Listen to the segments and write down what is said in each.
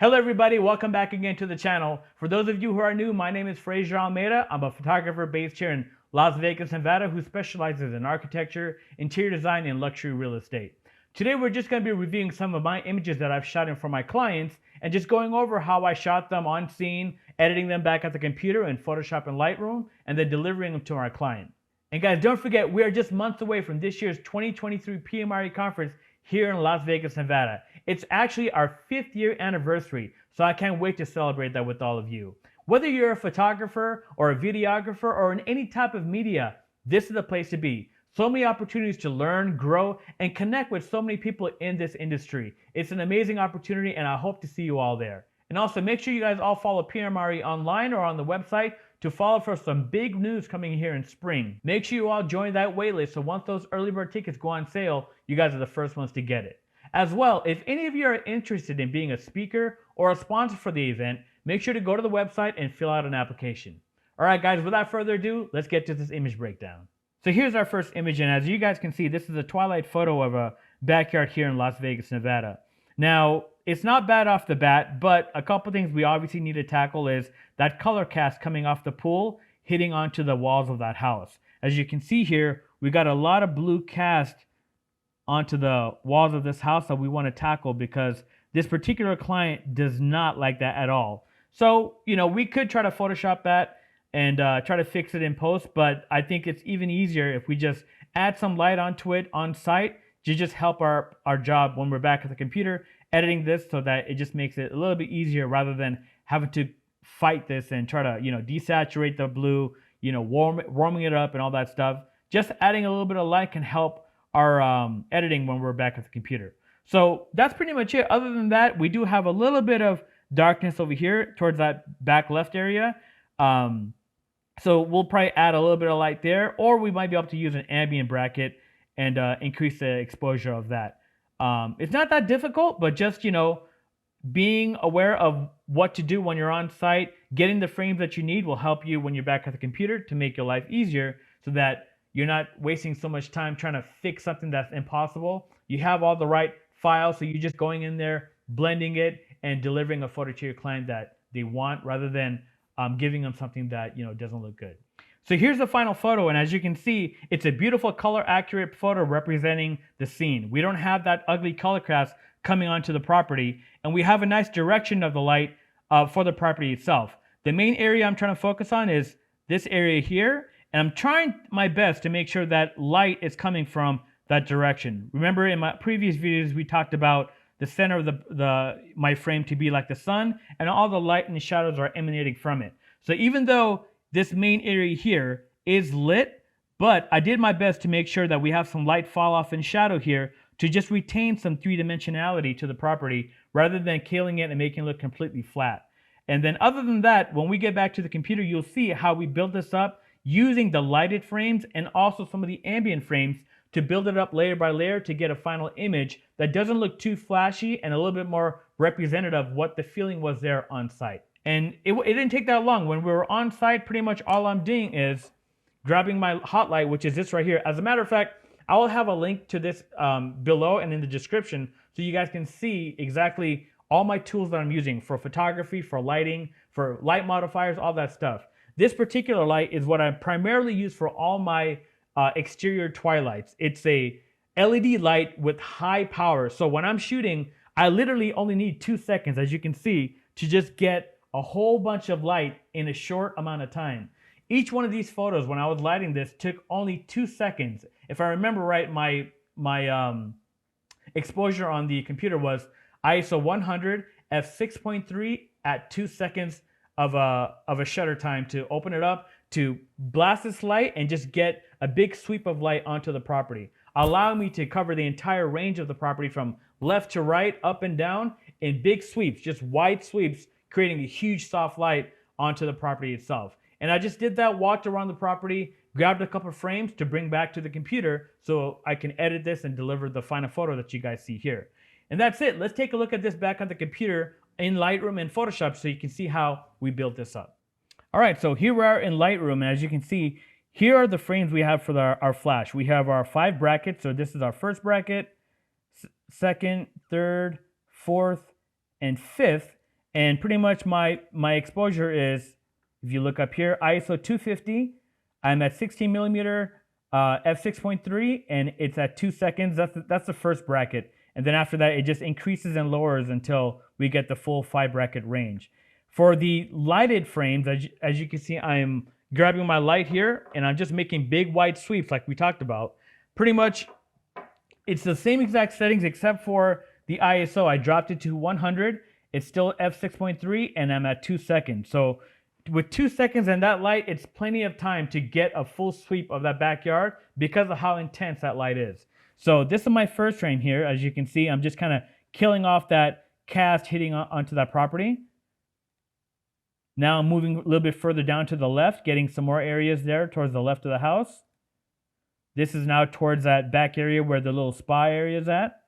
Hello everybody, welcome back again to the channel. For those of you who are new, my name is Fraser Almeida. I'm a photographer based here in Las Vegas, Nevada, who specializes in architecture, interior design, and luxury real estate. Today we're just going to be reviewing some of my images that I've shot in for my clients and just going over how I shot them on scene, editing them back at the computer in Photoshop and Lightroom, and then delivering them to our client. And guys, don't forget, we are just months away from this year's 2023 PMRE conference here in Las Vegas, Nevada. It's actually our 5th year anniversary, so I can't wait to celebrate that with all of you. Whether you're a photographer or a videographer or in any type of media, this is the place to be. So many opportunities to learn, grow, and connect with so many people in this industry. It's an amazing opportunity, and I hope to see you all there. And also, make sure you guys all follow PMRE online or on the website to follow for some big news coming here in spring. Make sure you all join that waitlist, so once those early bird tickets go on sale, you guys are the first ones to get it. As well, if any of you are interested in being a speaker or a sponsor for the event, make sure to go to the website and fill out an application. All right, guys, without further ado, let's get to this image breakdown. So here's our first image, and as you guys can see, this is a Twilight photo of a backyard here in Las Vegas, Nevada. Now, it's not bad off the bat, but a couple things we obviously need to tackle is that color cast coming off the pool hitting onto the walls of that house. As you can see here, we got a lot of blue cast onto the walls of this house that we want to tackle because this particular client does not like that at all. So, we could try to Photoshop that and try to fix it in post, but I think it's even easier if we just add some light onto it on site to just help our job when we're back at the computer editing this, so that it just makes it a little bit easier rather than having to fight this and try to, desaturate the blue, warming it up and all that stuff. Just adding a little bit of light can help our editing when we're back at the computer. So that's pretty much it. Other than that, we do have a little bit of darkness over here towards that back left area. So we'll probably add a little bit of light there, or we might be able to use an ambient bracket and increase the exposure of that. It's not that difficult, but just, being aware of what to do when you're on site, getting the frames that you need will help you when you're back at the computer to make your life easier, so that you're not wasting so much time trying to fix something that's impossible. You have all the right files, so you're just going in there, blending it, and delivering a photo to your client that they want, rather than giving them something that doesn't look good. So here's the final photo, and as you can see, it's a beautiful color accurate photo representing the scene. We don't have that ugly color cast coming onto the property, and we have a nice direction of the light for the property itself. The main area I'm trying to focus on is this area here, and I'm trying my best to make sure that light is coming from that direction. Remember, in my previous videos, we talked about the center of my frame to be like the sun, and all the light and the shadows are emanating from it. So even though this main area here is lit, but I did my best to make sure that we have some light fall off and shadow here to just retain some three-dimensionality to the property rather than killing it and making it look completely flat. And then other than that, when we get back to the computer, you'll see how we built this up using the lighted frames and also some of the ambient frames to build it up layer by layer to get a final image that doesn't look too flashy and a little bit more representative of what the feeling was there on site. And it didn't take that long. When we were on site, pretty much all I'm doing is grabbing my hot light, which is this right here. As a matter of fact, I will have a link to this below and in the description, so you guys can see exactly all my tools that I'm using for photography, for lighting, for light modifiers, all that stuff. This particular light is what I primarily use for all my exterior twilights. It's a LED light with high power. So when I'm shooting, I literally only need 2 seconds, as you can see, to just get a whole bunch of light in a short amount of time. Each one of these photos, when I was lighting this, took only 2 seconds. If I remember right, my exposure on the computer was ISO 100 f6.3 at 2 seconds of a shutter time to open it up, to blast this light and just get a big sweep of light onto the property, allowing me to cover the entire range of the property from left to right, up and down, in big sweeps, just wide sweeps, creating a huge soft light onto the property itself. And I just did that, walked around the property, grabbed a couple of frames to bring back to the computer so I can edit this and deliver the final photo that you guys see here. And that's it. Let's take a look at this back on the computer in Lightroom and Photoshop so you can see how we built this up. All right, so here we are in Lightroom, and as you can see, here are the frames we have for our flash. We have our 5 brackets, so this is our first bracket, second, third, fourth, and fifth. And pretty much my exposure is, if you look up here, ISO 250. I'm at 16 millimeter f6.3, and it's at 2 seconds. That's the first bracket. And then after that, it just increases and lowers until we get the full 5 bracket range. For the lighted frames, as you can see, I'm grabbing my light here, and I'm just making big wide sweeps like we talked about. Pretty much, it's the same exact settings except for the ISO. I dropped it to 100. It's still f6.3, and I'm at 2 seconds. So with 2 seconds and that light, it's plenty of time to get a full sweep of that backyard because of how intense that light is. So this is my first frame here. As you can see, I'm just kind of killing off that cast hitting onto that property. Now I'm moving a little bit further down to the left, getting some more areas there towards the left of the house. This is now towards that back area where the little spa area is at.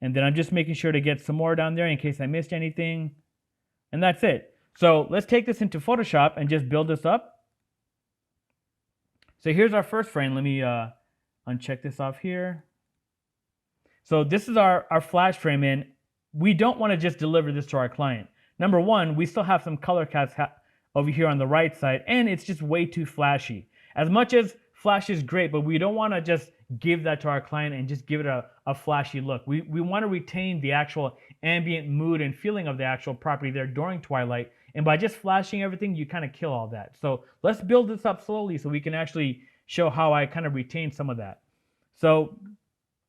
And then I'm just making sure to get some more down there in case I missed anything. And that's it. So let's take this into Photoshop and just build this up. So here's our first frame. Let me uncheck this off here. So this is our flash frame, and we don't want to just deliver this to our client. Number one, we still have some color cast over here on the right side, and it's just way too flashy. As much as flash is great, but we don't want to just give that to our client and just give it a flashy look. We want to retain the actual ambient mood and feeling of the actual property there during Twilight. And by just flashing everything, you kind of kill all that. So let's build this up slowly so we can actually show how I kind of retain some of that. So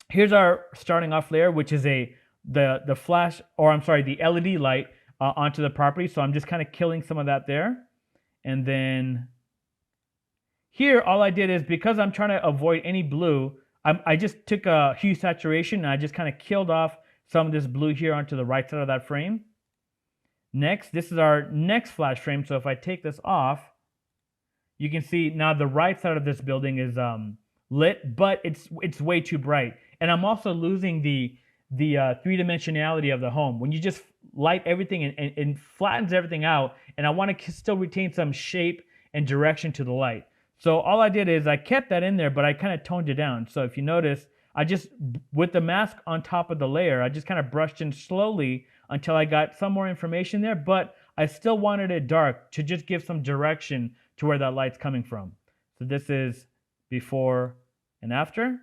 here's our starting off layer, which is the flash, or I'm sorry, the LED light onto the property. So I'm just kind of killing some of that there. And then here, all I did is, because I'm trying to avoid any blue, I just took a hue saturation and I just kind of killed off some of this blue here onto the right side of that frame. Next, this is our next flash frame. So if I take this off, you can see now the right side of this building is lit, but it's way too bright. And I'm also losing the three-dimensionality of the home. When you just light everything and flattens everything out, and I want to still retain some shape and direction to the light. So all I did is I kept that in there, but I kind of toned it down. So if you notice, I just, with the mask on top of the layer, I just kind of brushed in slowly until I got some more information there, but I still wanted it dark to just give some direction to where that light's coming from. So this is before and after.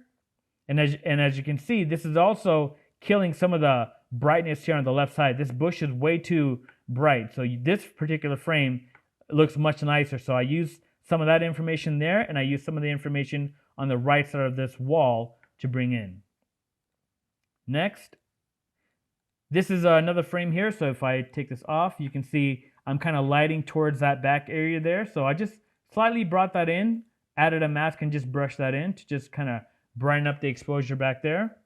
And as you can see, this is also killing some of the brightness here on the left side. This bush is way too bright. So this particular frame looks much nicer. So I used some of that information there, and I used some of the information on the right side of this wall to bring in. Next, this is another frame here. So if I take this off, you can see I'm kind of lighting towards that back area there. So I just slightly brought that in, added a mask, and just brushed that in to just kind of brighten up the exposure back there.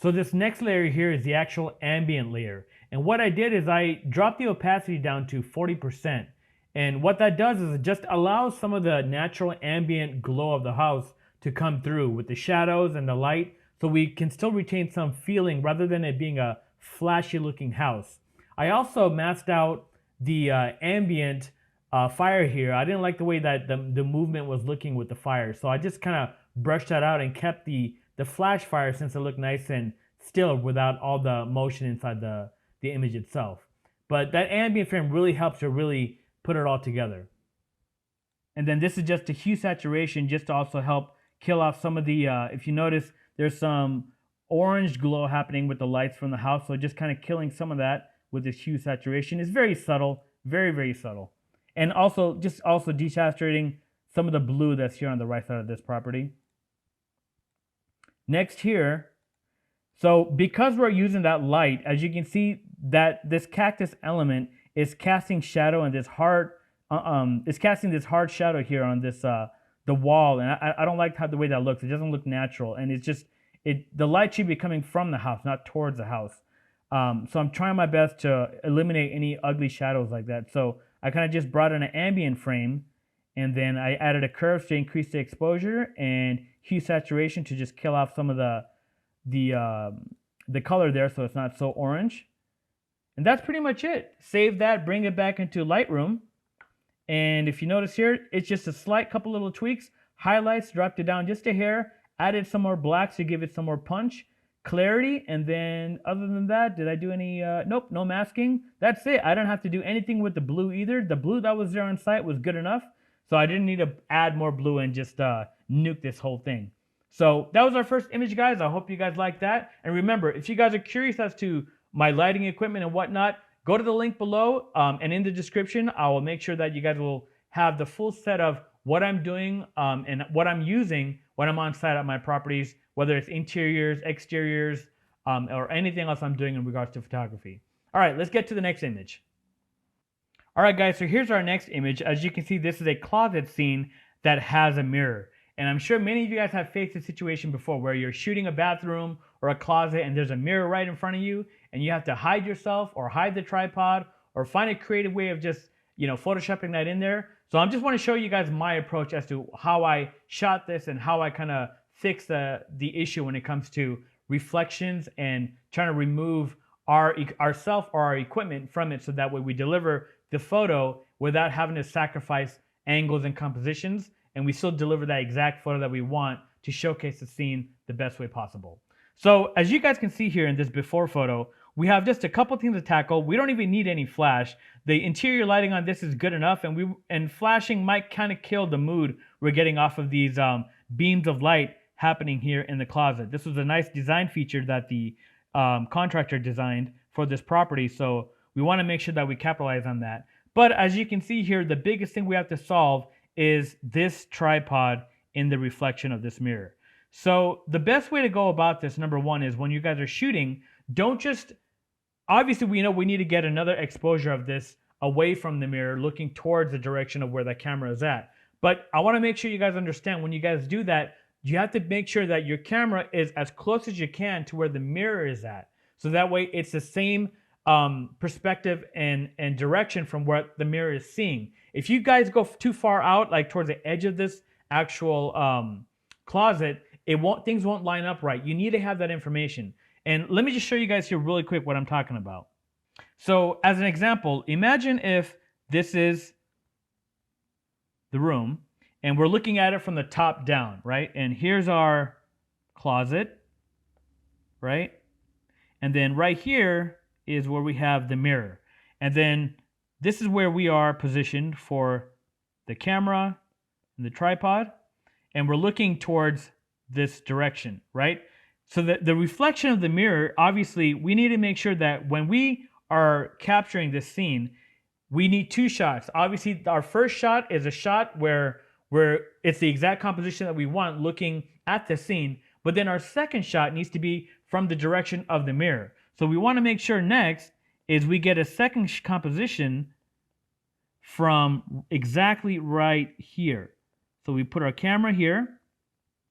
So this next layer here is the actual ambient layer. And what I did is I dropped the opacity down to 40%. And what that does is it just allows some of the natural ambient glow of the house to come through with the shadows and the light, so we can still retain some feeling rather than it being a flashy looking house. I also masked out the ambient fire here. I didn't like the way that the movement was looking with the fire, so I just kind of brushed that out and kept the flash fire, since it looked nice and still without all the motion inside the image itself. But that ambient frame really helps to really put it all together. And then this is just a hue saturation, just to also help kill off some of the, if you notice, there's some orange glow happening with the lights from the house. So just kind of killing some of that with this hue saturation. It's very subtle, very, very subtle. And also just desaturating some of the blue that's here on the right side of this property. Next here, so because we're using that light, as you can see, that this cactus element is casting shadow, and this hard, is casting this hard shadow here on this the wall, and I don't like the way that looks. It doesn't look natural, and it's just the light should be coming from the house, not towards the house. So I'm trying my best to eliminate any ugly shadows like that. So I kind of just brought in an ambient frame, and then I added a curve to increase the exposure and hue saturation to just kill off some of the color there, so it's not so orange. And that's pretty much it. Save that, bring it back into Lightroom. And if you notice here, it's just a slight couple little tweaks. Highlights, dropped it down just a hair, added some more blacks to give it some more punch, clarity. And then other than that, did I do any, nope, no masking. That's it. I don't have to do anything with the blue either. The blue that was there on site was good enough. So I didn't need to add more blue and just nuke this whole thing. So that was our first image, guys. I hope you guys like that. And remember, if you guys are curious as to my lighting equipment and whatnot, go to the link below, and in the description, I will make sure that you guys will have the full set of what I'm doing and what I'm using when I'm on site at my properties, whether it's interiors, exteriors, or anything else I'm doing in regards to photography. All right, let's get to the next image. All right, guys, so here's our next image. As you can see, this is a closet scene that has a mirror. And I'm sure many of you guys have faced a situation before where you're shooting a bathroom or a closet and there's a mirror right in front of you and you have to hide yourself or hide the tripod or find a creative way of just, photoshopping that in there. So I just want to show you guys my approach as to how I shot this and how I kind of fix the issue when it comes to reflections and trying to remove ourself or our equipment from it so that way we deliver the photo without having to sacrifice angles and compositions, and we still deliver that exact photo that we want to showcase the scene the best way possible. So as you guys can see here in this before photo, we have just a couple things to tackle. We don't even need any flash. The interior lighting on this is good enough, and flashing might kind of kill the mood we're getting off of these beams of light happening here in the closet. This was a nice design feature that the contractor designed for this property, so we want to make sure that we capitalize on that. But as you can see here, the biggest thing we have to solve is this tripod in the reflection of this mirror. So the best way to go about this, number one, is when you guys are shooting, don't just, obviously we know we need to get another exposure of this away from the mirror, looking towards the direction of where the camera is at. But I want to make sure you guys understand when you guys do that, you have to make sure that your camera is as close as you can to where the mirror is at. So that way it's the same perspective and direction from what the mirror is seeing. If you guys go too far out, like towards the edge of this actual closet, things won't line up right. You need to have that information. And let me just show you guys here really quick what I'm talking about. So as an example, imagine if this is the room and we're looking at it from the top down, right? And here's our closet, right? And then right here is where we have the mirror. And then this is where we are positioned for the camera and the tripod. And we're looking towards this direction, right? So the reflection of the mirror, obviously, we need to make sure that when we are capturing this scene, we need two shots. Obviously, our first shot is a shot where it's the exact composition that we want looking at the scene. But then our second shot needs to be from the direction of the mirror. So we want to make sure next is we get a second composition from exactly right here. So we put our camera here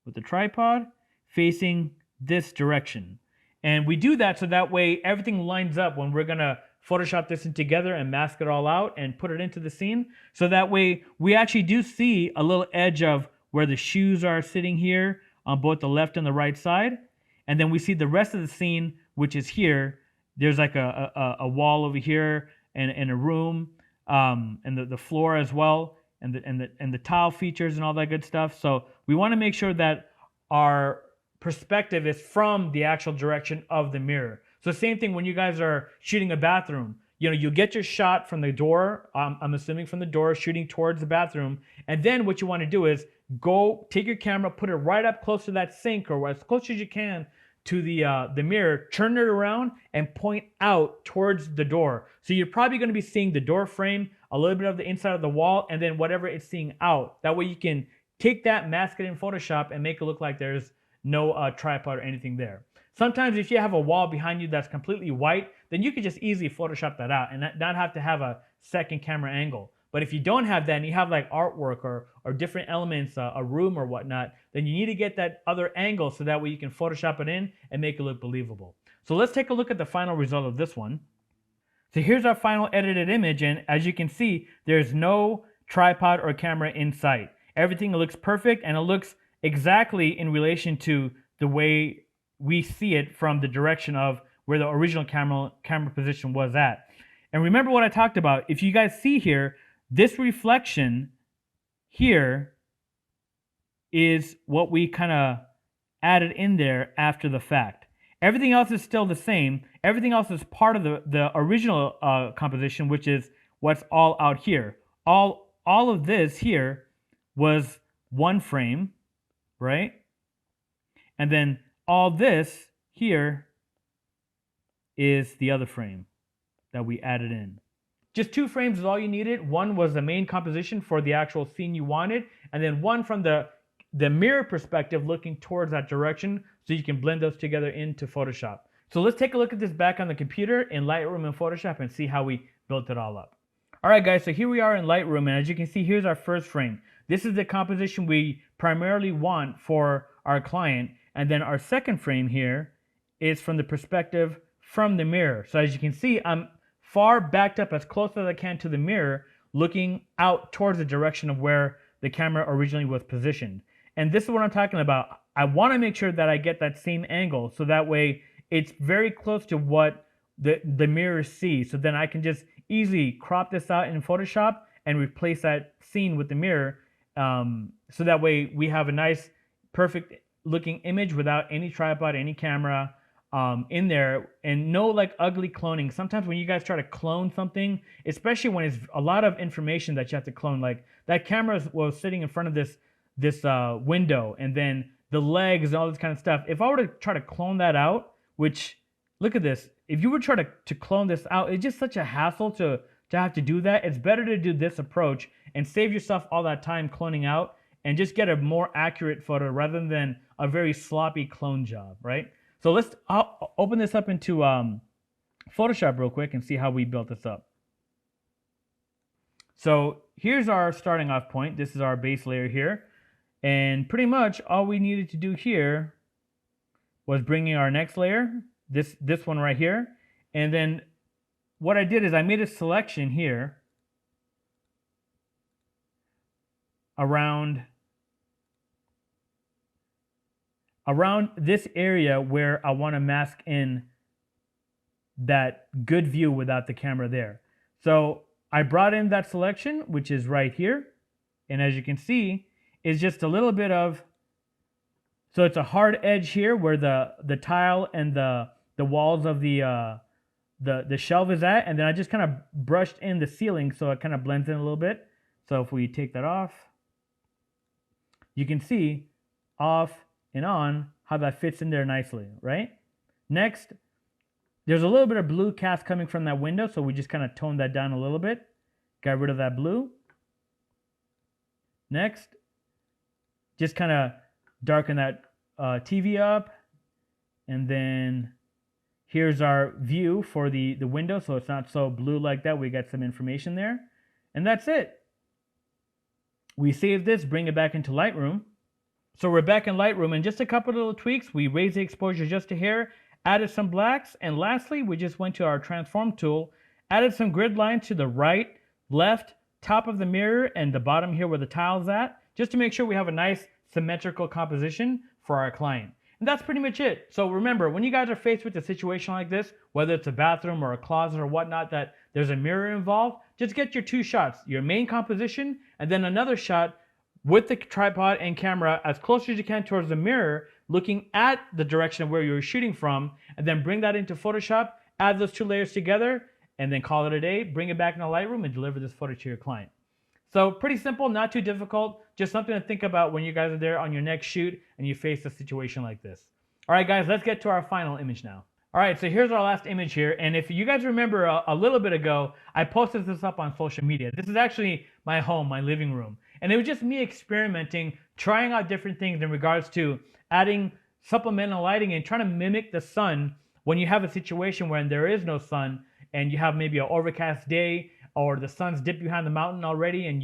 with the tripod facing this direction. And we do that so that way everything lines up when we're going to Photoshop this in together and mask it all out and put it into the scene. So that way we actually do see a little edge of where the shoes are sitting here on both the left and the right side. And then we see the rest of the scene, which is here. There's like a wall over here and a room, and the floor as well, and the tile features and all that good stuff. So we want to make sure that our perspective is from the actual direction of the mirror. So same thing when you guys are shooting a bathroom. You get your shot from the door, I'm assuming from the door, shooting towards the bathroom. And then what you want to do is take your camera, put it right up close to that sink or as close as you can to the mirror, turn it around and point out towards the door. So you're probably going to be seeing the door frame, a little bit of the inside of the wall, and then whatever it's seeing out. That way you can take that, mask it in Photoshop, and make it look like there's no tripod or anything there. Sometimes if you have a wall behind you that's completely white, then you could just easily Photoshop that out and not have to have a second camera angle. But if you don't have that and you have like artwork or different elements, a room or whatnot, then you need to get that other angle so that way you can Photoshop it in and make it look believable. So let's take a look at the final result of this one. So here's our final edited image, and as you can see, there's no tripod or camera in sight. Everything looks perfect and it looks exactly in relation to the way we see it from the direction of where the original camera position was at. And remember what I talked about. If you guys see here, this reflection here is what we kind of added in there after the fact. Everything else is still the same. Everything else is part of the original composition, which is what's all out here. All of this here was one frame, right? And then all this here is the other frame that we added in. Just 2 frames is all you needed. One was the main composition for the actual scene you wanted, and then one from the mirror perspective looking towards that direction so you can blend those together into Photoshop. So let's take a look at this back on the computer in Lightroom and Photoshop and see how we built it all up. All right, guys, so here we are in Lightroom, and as you can see, here's our first frame. This is the composition we primarily want for our client, and then our second frame here is from the perspective from the mirror. So as you can see, I'm far backed up as close as I can to the mirror, looking out towards the direction of where the camera originally was positioned. And this is what I'm talking about. I want to make sure that I get that same angle so that way it's very close to what the mirror sees. So then I can just easily crop this out in Photoshop and replace that scene with the mirror. So that way we have a nice, perfect looking image without any tripod, any camera in there, and no like ugly cloning. Sometimes when you guys try to clone something, especially when it's a lot of information that you have to clone, like that camera was sitting in front of this window, and then the legs and all this kind of stuff. If I were to try to clone that out, which look at this, if you were trying to clone this out, it's just such a hassle to have to do that. It's better to do this approach and save yourself all that time cloning out and just get a more accurate photo rather than a very sloppy clone job, right? So I'll open this up into Photoshop real quick and see how we built this up. So here's our starting off point. This is our base layer here. And pretty much all we needed to do here was bring in our next layer, this one right here. And then what I did is I made a selection here around this area where I want to mask in that good view without the camera there. So I brought in that selection, which is right here. And as you can see, it's just a little bit of, so it's a hard edge here where the tile and the walls of the shelf is at. And then I just kind of brushed in the ceiling so it kind of blends in a little bit. So if we take that off, you can see off and on how that fits in there nicely, right? Next, there's a little bit of blue cast coming from that window, so we just kind of toned that down a little bit. Got rid of that blue. Next, just kind of darken that TV up. And then here's our view for the window, so it's not so blue like that. We got some information there. And that's it. We save this, bring it back into Lightroom. So we're back in Lightroom, and just a couple of little tweaks. We raised the exposure just a hair, added some blacks, and lastly, we just went to our transform tool, added some grid lines to the right, left, top of the mirror, and the bottom here where the tile's at, just to make sure we have a nice symmetrical composition for our client. And that's pretty much it. So remember, when you guys are faced with a situation like this, whether it's a bathroom or a closet or whatnot, that there's a mirror involved, just get your 2 shots, your main composition, and then another shot with the tripod and camera as close as you can towards the mirror, looking at the direction of where you're shooting from, and then bring that into Photoshop, add those 2 layers together, and then call it a day, bring it back in the Lightroom, and deliver this photo to your client. So pretty simple, not too difficult, just something to think about when you guys are there on your next shoot and you face a situation like this. All right, guys, let's get to our final image now. All right, so here's our last image here, and if you guys remember a little bit ago, I posted this up on social media. This is actually my home, my living room. And it was just me experimenting, trying out different things in regards to adding supplemental lighting and trying to mimic the sun when you have a situation where there is no sun and you have maybe an overcast day or the sun's dipped behind the mountain already and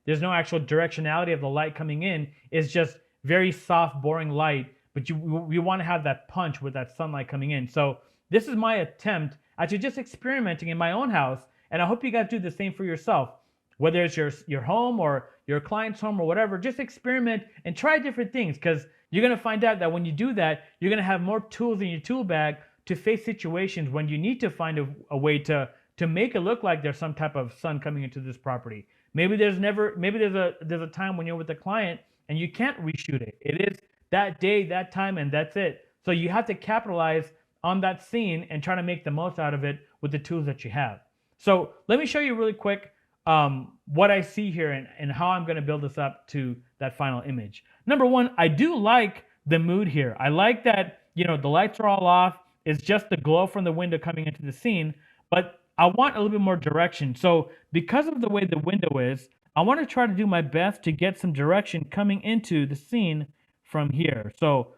there's no actual directionality of the light coming in. It's just very soft, boring light, but you want to have that punch with that sunlight coming in. So this is my attempt at just experimenting in my own house, and I hope you guys do the same for yourself. Whether it's your home or your client's home or whatever, just experiment and try different things, because you're going to find out that when you do that, you're going to have more tools in your tool bag to face situations when you need to find a way to make it look like there's some type of sun coming into this property. Maybe there's a time when you're with a client and you can't reshoot it. It is that day, that time, and that's it. So you have to capitalize on that scene and try to make the most out of it with the tools that you have. So let me show you really quick what I see here and how I'm going to build this up to that final image. Number one, I do like the mood here. I like that, the lights are all off. It's just the glow from the window coming into the scene, but I want a little bit more direction. So because of the way the window is, I want to try to do my best to get some direction coming into the scene from here. So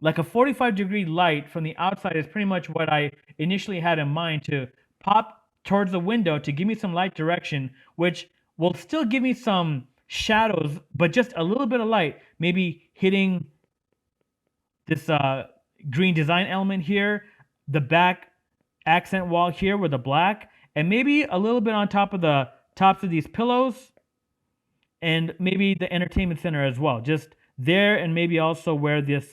like a 45-degree light from the outside is pretty much what I initially had in mind to pop towards the window to give me some light direction, which will still give me some shadows, but just a little bit of light, maybe hitting this green design element here, the back accent wall here with the black, and maybe a little bit on top of the tops of these pillows, and maybe the entertainment center as well, just there, and maybe also where this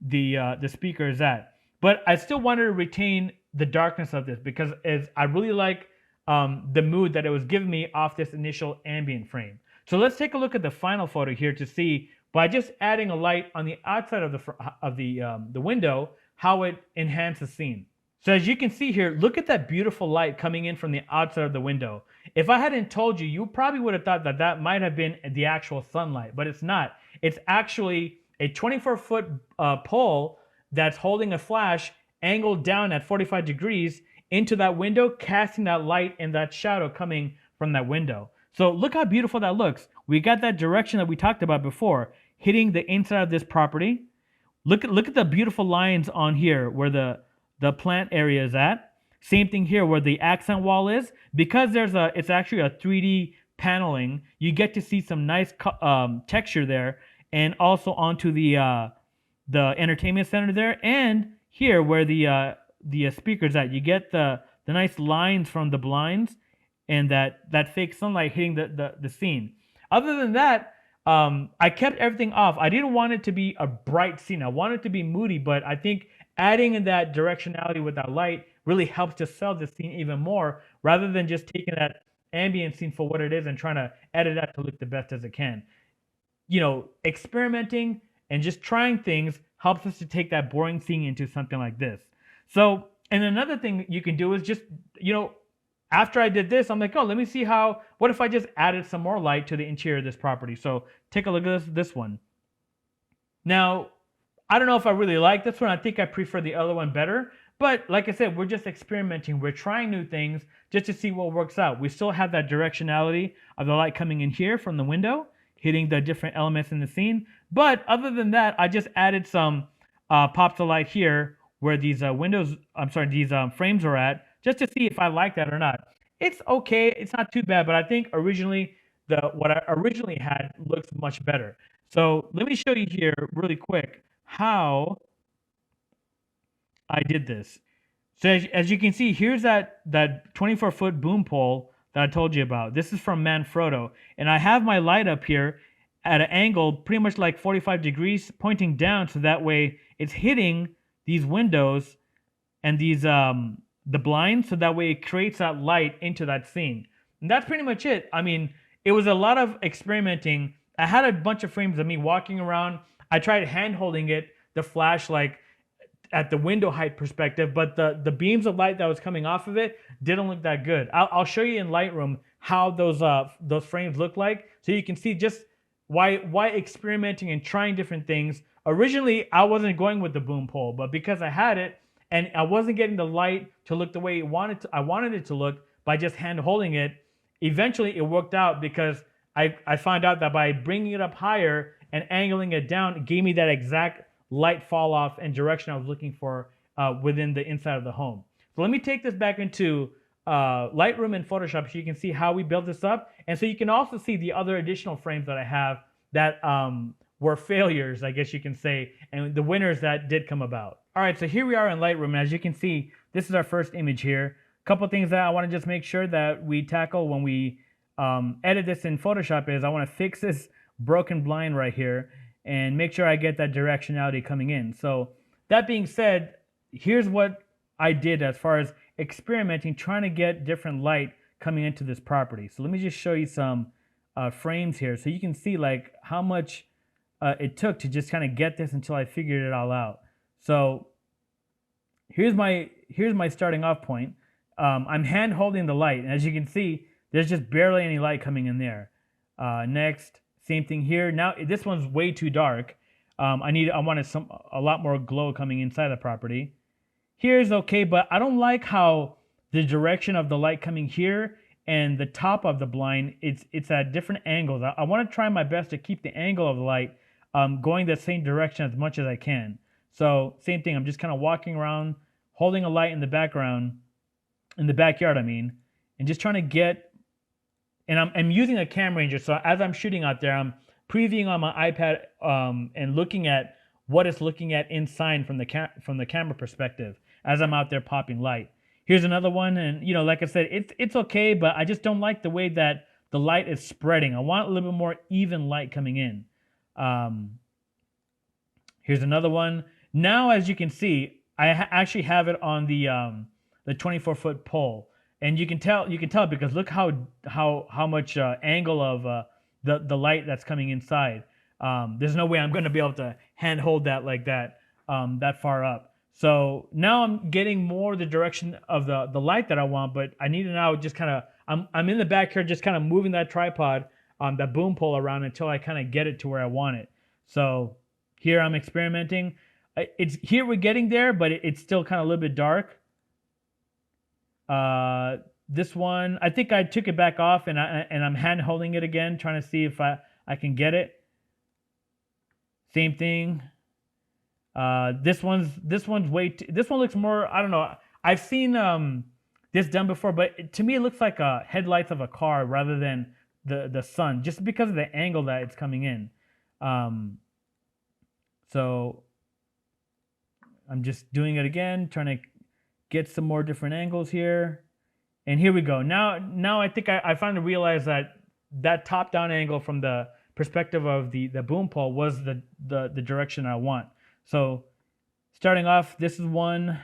the speaker is at. But I still wanted to retain the darkness of this because I really like the mood that it was giving me off this initial ambient frame. So let's take a look at the final photo here to see, by just adding a light on the outside of the window, how it enhances the scene. So as you can see here, look at that beautiful light coming in from the outside of the window. If I hadn't told you, you probably would have thought that that might have been the actual sunlight, but it's not. It's actually a 24-foot pole that's holding a flash angled down at 45 degrees into that window, casting that light and that shadow coming from that window. So look how beautiful that looks. We got that direction that we talked about before, hitting the inside of this property. Look at the beautiful lines on here where the plant area is at. Same thing here where the accent wall is. Because it's actually a 3D paneling, you get to see some nice texture there, and also onto the entertainment center there, and here where the speaker's at. You get the nice lines from the blinds and that fake sunlight hitting the scene. Other than that, I kept everything off. I didn't want it to be a bright scene. I wanted it to be moody, but I think adding in that directionality with that light really helps to sell the scene even more, rather than just taking that ambient scene for what it is and trying to edit that to look the best as it can. Experimenting and just trying things helps us to take that boring scene into something like this. So, and another thing you can do is just, after I did this, I'm like, oh, let me see what if I just added some more light to the interior of this property? So take a look at this one. Now, I don't know if I really like this one. I think I prefer the other one better. But like I said, we're just experimenting. We're trying new things just to see what works out. We still have that directionality of the light coming in here from the window, hitting the different elements in the scene. But other than that, I just added some pops of light here where these frames are at, just to see if I like that or not. It's okay. It's not too bad, but I think originally what I originally had looks much better. So let me show you here really quick how I did this. So as you can see, here's that 24-foot boom pole that I told you about. This is from Manfrotto, and I have my light up here at an angle pretty much like 45 degrees pointing down, so that way it's hitting these windows and these the blinds, so that way it creates that light into that scene. And that's pretty much it. I mean, it was a lot of experimenting. I had a bunch of frames of me walking around. I tried hand holding it, the flash, like at the window height perspective, but the beams of light that was coming off of it didn't look that good. I'll show you in Lightroom how those frames look like, so you can see just why experimenting and trying different things. Originally, I wasn't going with the boom pole, but because I had it and I wasn't getting the light to look the way I wanted it to look by just hand holding it, eventually it worked out because I found out that by bringing it up higher and angling it down, it gave me that exact light fall off and direction I was looking for within the inside of the home. So let me take this back into Lightroom and Photoshop so you can see how we built this up, and so you can also see the other additional frames that I have that were failures, I guess you can say, and the winners that did come about. All right, so here we are in Lightroom, and as you can see, this is our first image here. A couple things that I want to just make sure that we tackle when we edit this in Photoshop is I want to fix this broken blind right here and make sure I get that directionality coming in. So that being said, here's what I did as far as experimenting, trying to get different light coming into this property. So let me just show you some frames here so you can see like how much it took to just kind of get this until I figured it all out. So here's my starting off point. I'm hand holding the light, and as you can see, there's just barely any light coming in there. Next, same thing here. Now this one's way too dark. I wanted a lot more glow coming inside the property. Here's okay, but I don't like how the direction of the light coming here and the top of the blind, it's at different angles. I want to try my best to keep the angle of the light going the same direction as much as I can. So same thing, I'm just kind of walking around, holding a light in the background, in the backyard, I mean, and just trying to get, and I'm using a cam ranger, so as I'm shooting out there, I'm previewing on my iPad and looking at what it's looking at inside from the camera perspective as I'm out there popping light. Here's another one, and like I said, it's okay, but I just don't like the way that the light is spreading. I want a little bit more even light coming in. Here's another one. Now, as you can see, I actually have it on the 24-foot pole, and you can tell because look how much angle of the light that's coming inside. There's no way I'm going to be able to hand hold that like that that far up. So now I'm getting more the direction of the light that I want, but I need to now just kind of, I'm in the back here just kind of moving that tripod, that boom pole around until I kind of get it to where I want it. So here I'm experimenting. Here we're getting there, but it's still kind of a little bit dark. This one, I think I took it back off and I'm hand holding it again, trying to see if I can get it. Same thing. This one's this one looks more, I don't know. I've seen this done before, but to me it looks like headlights of a car rather than the sun, just because of the angle that it's coming in. So I'm just doing it again, trying to get some more different angles here. And here we go. Now I think I finally realized that top-down angle from the perspective of the boom pole was the direction I want. So starting off, this is one,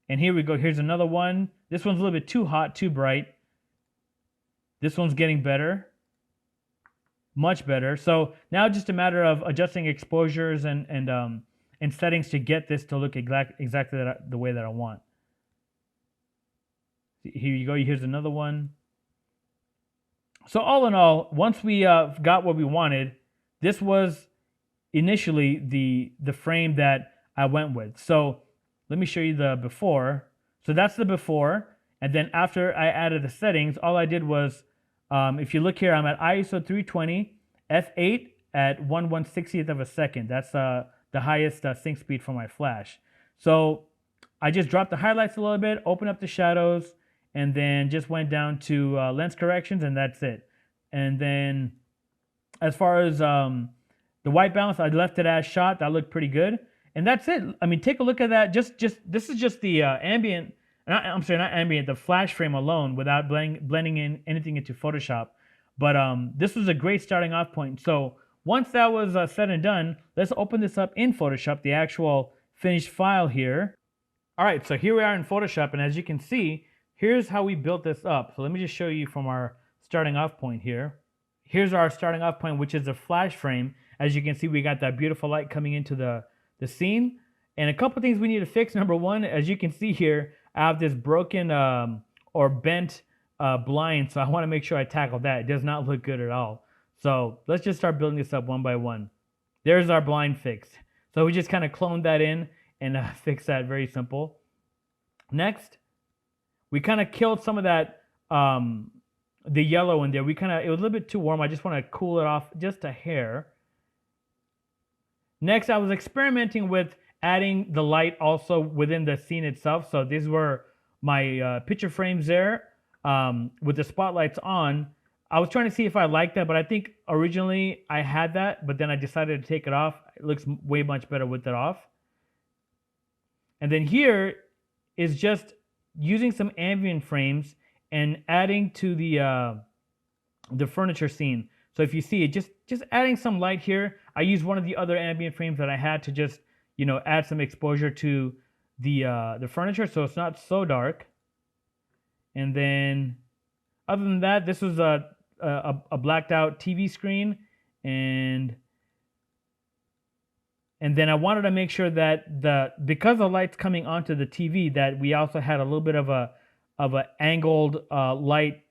and here we go. Here's another one. This one's a little bit too hot, too bright. This one's getting better, much better. So now just a matter of adjusting exposures and settings to get this to look exactly the way that I want. Here you go. Here's another one. So all in all, once we got what we wanted, this was initially the frame that I went with. So let me show you the before. So that's the before, and then after I added the settings, all I did was, if you look here, I'm at ISO 320, f8 at 1/160th of a second. That's the highest sync speed for my flash. So I just dropped the highlights a little bit, opened up the shadows, and then just went down to lens corrections, and that's it. And then as far as the white balance, I left it as shot. That looked pretty good. And that's it. I mean, take a look at that. This is just the ambient, I'm sorry, not ambient, the flash frame alone without blending in anything into Photoshop. But this was a great starting off point. So once that was said and done, let's open this up in Photoshop, the actual finished file here. All right, so here we are in Photoshop, and as you can see, here's how we built this up. So let me just show you from our starting off point here. Here's our starting off point, which is a flash frame. As you can see, we got that beautiful light coming into the scene. And a couple things we need to fix. Number one, as you can see here, I have this broken or bent blind, so I want to make sure I tackle that. It does not look good at all. So let's just start building this up one by one. There's our blind fixed. So we just kind of cloned that in and fixed that. Very simple. Next, we kind of killed some of that the yellow in there. It was a little bit too warm. I just want to cool it off just a hair. Next, I was experimenting with adding the light also within the scene itself. So these were my picture frames there with the spotlights on. I was trying to see if I liked that, but I think originally I had that, but then I decided to take it off. It looks way much better with it off. And then here is just using some ambient frames and adding to the furniture scene. So if you see it, just adding some light here. I used one of the other ambient frames that I had to just, add some exposure to the furniture so it's not so dark. And then other than that, this was a blacked out TV screen, and And then I wanted to make sure that because the light's coming onto the TV, that we also had a little bit of a angled light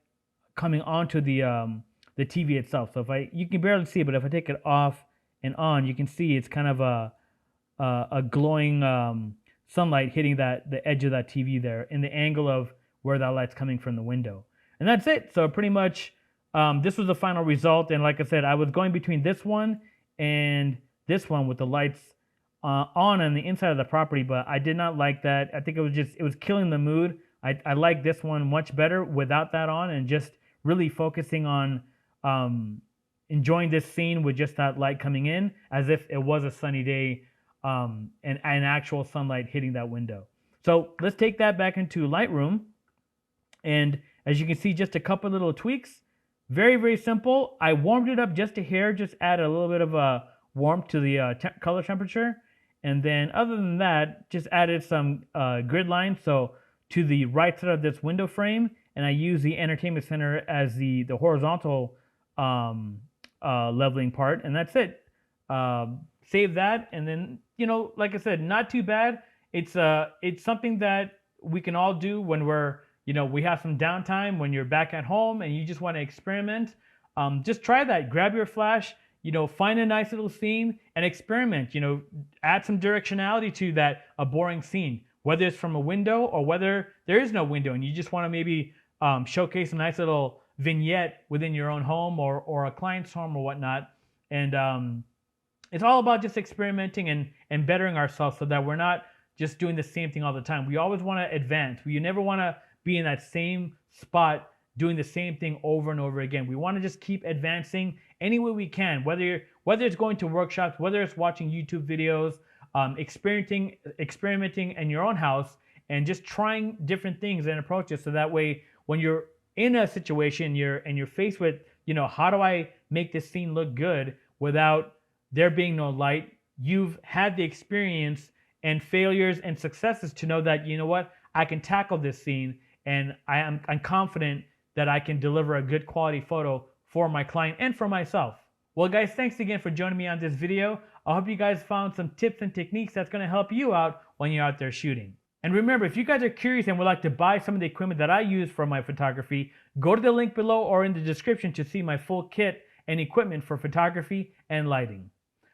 coming onto the TV itself. So if you can barely see it, but if I take it off and on, you can see it's kind of a glowing sunlight hitting the edge of that TV there in the angle of where that light's coming from the window. And that's it. So pretty much this was the final result. And like I said, I was going between this one and this one with the lights on the inside of the property, but I did not like that. I think it was killing the mood. I like this one much better without that on, and just really focusing on enjoying this scene with just that light coming in as if it was a sunny day and actual sunlight hitting that window. So let's take that back into Lightroom. And as you can see, just a couple little tweaks. Very, very simple. I warmed it up just a hair, just added a little bit of a warmth to the color temperature. And then other than that, just added some grid lines. So to the right side of this window frame, and I use the entertainment center as the horizontal leveling part, and that's it. Save that, and then, you know, like I said, not too bad. It's something that we can all do when we have some downtime, when you're back at home and you just want to experiment. Just try that. Grab your flash, find a nice little scene and experiment. Add some directionality to a boring scene, whether it's from a window or whether there is no window and you just want to maybe showcase a nice little vignette within your own home or a client's home or whatnot. And it's all about just experimenting and bettering ourselves so that we're not just doing the same thing all the time. We always want to advance. You never want to be in that same spot doing the same thing over and over again. We want to just keep advancing any way we can, whether it's going to workshops, whether it's watching YouTube videos, experimenting in your own house, and just trying different things and approaches, so that way when you're in a situation you're faced with, how do I make this scene look good without there being no light? You've had the experience and failures and successes to know that, I can tackle this scene, and I'm confident that I can deliver a good quality photo for my client and for myself. Well, guys, thanks again for joining me on this video. I hope you guys found some tips and techniques that's going to help you out when you're out there shooting. And remember, if you guys are curious and would like to buy some of the equipment that I use for my photography, go to the link below or in the description to see my full kit and equipment for photography and lighting.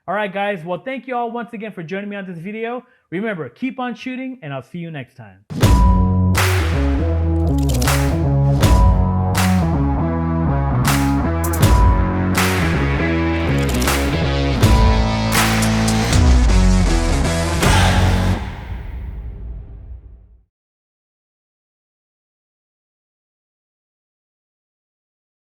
All right, guys. Well, thank you all once again for joining me on this video. Remember, keep on shooting, and I'll see you next time.